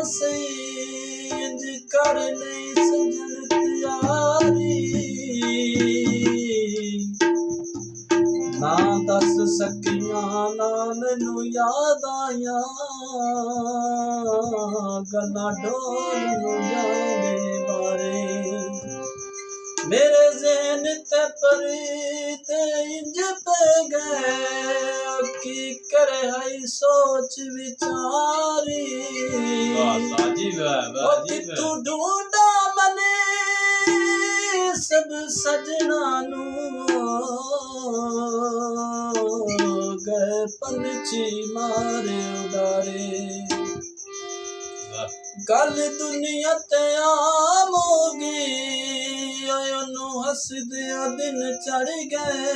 सही इंज कर ले सजन तैयारी ना दस सकियां ना मैनू याद आया गल्लां ढोल नूं जाने बारे मेरे ज़हन ते परदे इंज पे गए की करे हई सोच विचारी कित्थू ढूंढा मने सब सजना गए पंछी मारे उडारे गल दुनिया ते आम होगी ओनू हसदिया दिन चढ़ गए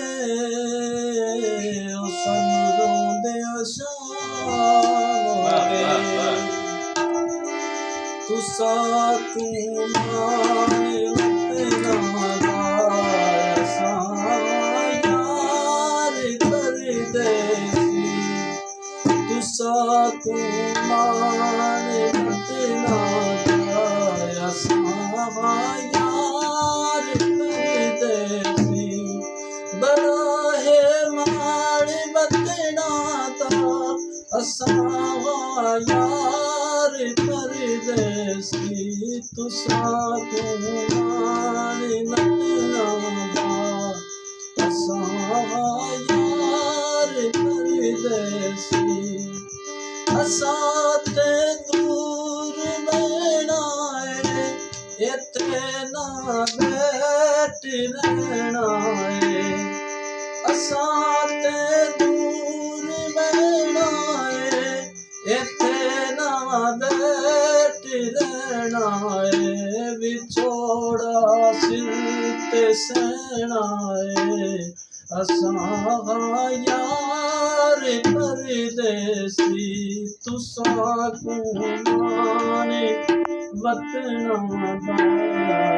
सानू रोंदिया शाम हो गए तुसा तू माने तेरा यार परदेसी तुसा तू माने तेरा यार परदेसी बड़ा है मार बतना ता असावा यार परदेसी तुसा तू माने बतना ता असावा यार परदेसी असाते दूर रहना है इत्थे ना बैठ रहना है असाते दूर रहना है इत्थे ना बैठ रहना है विछोड़ा सिर ते सहना है असावा यार परदेसी तुसा तू माने वतना दा